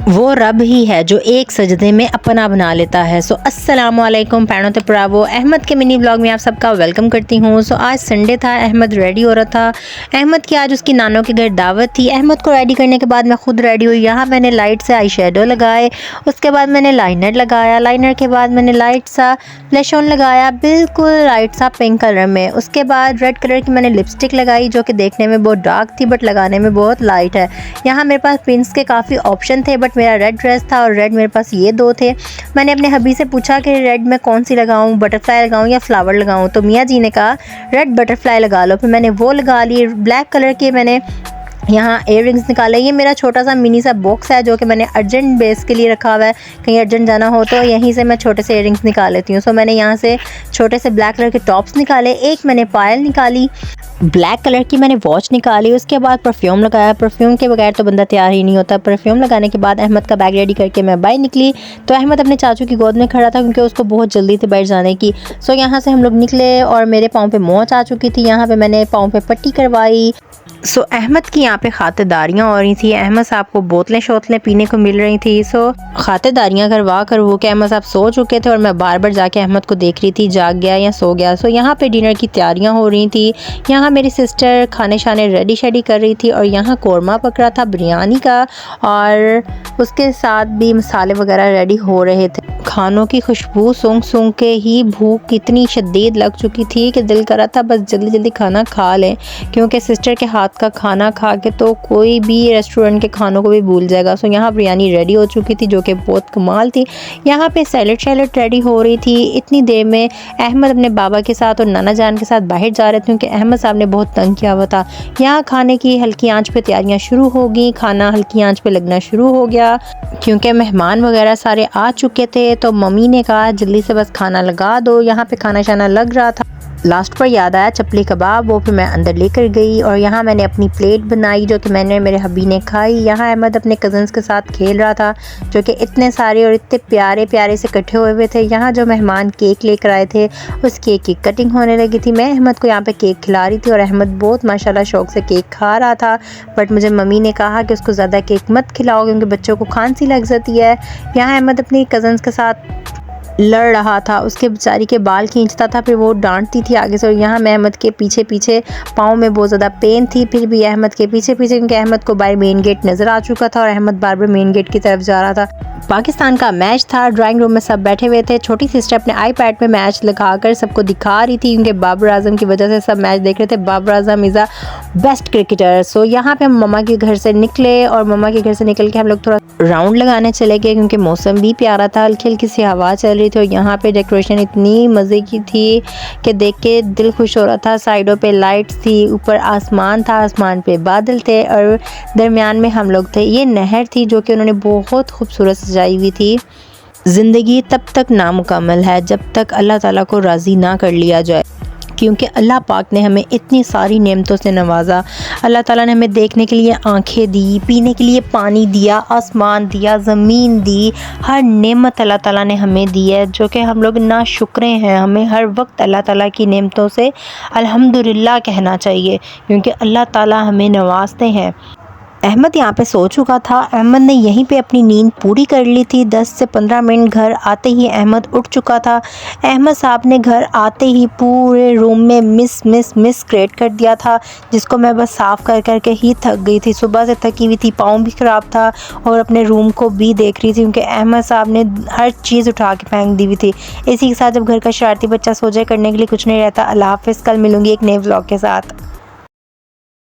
वो रब ही है जो एक सजदे में अपना बना लेता है। सो अस्सलाम वालेकुम पैणों ते प्रावो, अहमद के मिनी ब्लॉग में आप सबका वेलकम करती हूँ। सो आज संडे था, अहमद रेडी हो रहा था। अहमद की आज उसकी नानों के घर दावत थी। अहमद को रेडी करने के बाद मैं खुद रेडी हुई। यहाँ मैंने लाइट से आई शेडो लगाए, उसके बाद मैंने लाइनर लगाया, लाइनर के बाद मैंने लाइट सा ब्लश ऑन लगाया, बिल्कुल लाइट सा पिंक कलर में। उसके बाद रेड कलर की मैंने लिपस्टिक लगाई जो कि देखने में बहुत डार्क थी बट लगाने में बहुत लाइट है। यहाँ मेरे पास प्रिंट्स के काफ़ी ऑप्शन थे बट मेरा रेड ड्रेस था और रेड मेरे पास ये दो थे। मैंने अपने हबी से पूछा कि रेड में कौन सी लगाऊं, बटरफ्लाई लगाऊं या फ्लावर लगाऊं, तो मियाँ जी ने कहा रेड बटरफ्लाई लगा लो। फिर मैंने वो लगा ली। ब्लैक कलर के मैंने यहाँ इयर रिंग्स निकाले। ये मेरा छोटा सा मिनी सा बॉक्स है जो कि मैंने अर्जेंट बेस के लिए रखा हुआ है, कहीं अर्जेंट जाना हो तो यहीं से मैं छोटे से इयर रिंग्स निकाल लेती हूँ। सो मैंने यहाँ से छोटे से ब्लैक कलर के टॉप्स निकाले, एक मैंने पायल निकाली, ब्लैक कलर की मैंने वॉच निकाली। उसके बाद परफ्यूम लगाया, परफ्यूम के बगैर तो बंदा तैयार ही नहीं होता। परफ्यूम लगाने के बाद अहमद का बैग रेडी करके मैं बाहर निकली। तो अहमद अपने चाचू की गोद में खड़ा था क्योंकि उसको बहुत जल्दी थी बाहर जाने की। सो यहाँ से हम लोग निकले और मेरे पाँव पे मोच आ चुकी थी। यहाँ पे मैंने पाँव पे पट्टी करवाई। सो अहमद की यहाँ पे खातिरदारियाँ हो रही थी। अहमद साहब को बोतलें शोतलें पीने को मिल रही थी। सो खातिरदारियाँ करवा कर वो कि अहमद साहब सो चुके थे और मैं बार बार जाके अहमद को देख रही थी जाग गया या सो गया। सो यहाँ पे डिनर की तैयारियाँ हो रही थी। यहाँ मेरी सिस्टर खाने शाने रेडी शेडी कर रही थी और यहाँ कौरमा पक रहा था बिरयानी का और उसके साथ भी मसाले वगैरह रेडी हो रहे थे। खानों की खुशबू सूंघ सूंघ के ही भूख इतनी शदीद लग चुकी थी कि दिल कर रहा था बस जल्दी जल्दी खाना खा लें, क्योंकि सिस्टर के हाथ का खाना खा के तो कोई भी रेस्टोरेंट के खानों को भी भूल जाएगा। सो यहाँ बिरयानी रेडी हो चुकी थी जो कि बहुत कमाल थी। यहाँ पे सैलड रेडी हो रही थी। इतनी देर में अहमद अपने बाबा के साथ और नाना जान के साथ बाहर जा रहे थे क्योंकि अहमद साहब ने बहुत तंग किया हुआ था। यहाँ खाने की हल्की आंच पे तैयारियाँ शुरू हो गई। खाना हल्की आंच पे लगना शुरू हो गया क्योंकि मेहमान वगैरह सारे आ चुके थे। तो मम्मी ने कहा जल्दी से बस खाना लगा दो। यहाँ पे खाना शाना लग रहा था। लास्ट पर याद आया चपली कबाब, वो फिर मैं अंदर लेकर गई और यहाँ मैंने अपनी प्लेट बनाई जो कि मैंने मेरे हबी ने खाई। यहाँ अहमद अपने कज़न्स के साथ खेल रहा था जो कि इतने सारे और इतने प्यारे प्यारे से इकट्ठे हुए हुए थे। यहाँ जो मेहमान केक लेकर आए थे उस केक की कटिंग होने लगी थी। मैं अहमद को यहाँ पे केक खिला रही थी और अहमद बहुत माशाल्लाह शौक़ से केक खा रहा था। बट मुझे मम्मी ने कहा कि उसको ज़्यादा केक मत खिलाओ क्योंकि बच्चों को खांसी लग जाती है। यहाँ अहमद अपनी कज़न्स के साथ लड़ रहा था, उसके बेचारी के बाल खींचता था, फिर वो डांटती थी आगे से। और यहाँ मैं अहमद के पीछे पीछे पाँव में बहुत ज़्यादा पेन थी, फिर भी अहमद के पीछे पीछे क्योंकि अहमद को बाहर मेन गेट नज़र आ चुका था और अहमद बार बार मेन गेट की तरफ जा रहा था। पाकिस्तान का मैच था। ड्राइंग रूम में सब बैठे हुए थे। छोटी सिस्टर अपने आईपैड पे मैच लगाकर सबको दिखा रही थी क्योंकि बाबर आजम की वजह से सब मैच देख रहे थे। Babar Azam is a best cricketer. सो यहाँ पे हम मम्मा के घर से निकले और मम्मा के घर से निकल के हम लोग थोड़ा राउंड लगाने चले गए क्योंकि मौसम भी प्यारा था, हल्की हल्की सी हवा चल रही थी और यहाँ पे डेकोरेशन इतनी मज़े की थी कि देख के दिल खुश हो रहा था। साइडों पे लाइट्स थी, ऊपर आसमान था, आसमान पे बादल थे और दरमियान में हम लोग थे। ये नहर थी जो कि उन्होंने बहुत खूबसूरत सजाई हुई थी। ज़िंदगी तब तक नामुकम्मल है जब तक अल्लाह ताला को राज़ी ना कर लिया जाए, क्योंकि अल्लाह पाक ने हमें इतनी सारी नेमतों से नवाजा। अल्लाह ताला ने हमें देखने के लिए आंखें दी, पीने के लिए पानी दिया, आसमान दिया, ज़मीन दी। हर नेमत अल्लाह ताला ने हमें दी है जो कि हम लोग ना शुक्रे हैं। हमें हर वक्त अल्लाह ताला की नेमतों से अल्हम्दुलिल्लाह कहना चाहिए क्योंकि अल्लाह ताला हमें नवाजते हैं। अहमद यहाँ पे सो चुका था। अहमद ने यहीं पे अपनी नींद पूरी कर ली थी। 10 से 15 मिनट घर आते ही अहमद उठ चुका था। अहमद साहब ने घर आते ही पूरे रूम में मिस क्रिएट कर दिया था जिसको मैं बस साफ़ कर करके ही थक गई थी। सुबह से थकी हुई थी, पाँव भी ख़राब था और अपने रूम को भी देख रही थी क्योंकि अहमद साहब ने हर चीज़ उठा के फेंक दी हुई थी। इसी के साथ जब घर का शरारती बच्चा सो जाए करने के लिए कुछ नहीं रहता। अल्लाह हाफ़िज़। कल मिलूँगी एक नए व्लॉग के साथ।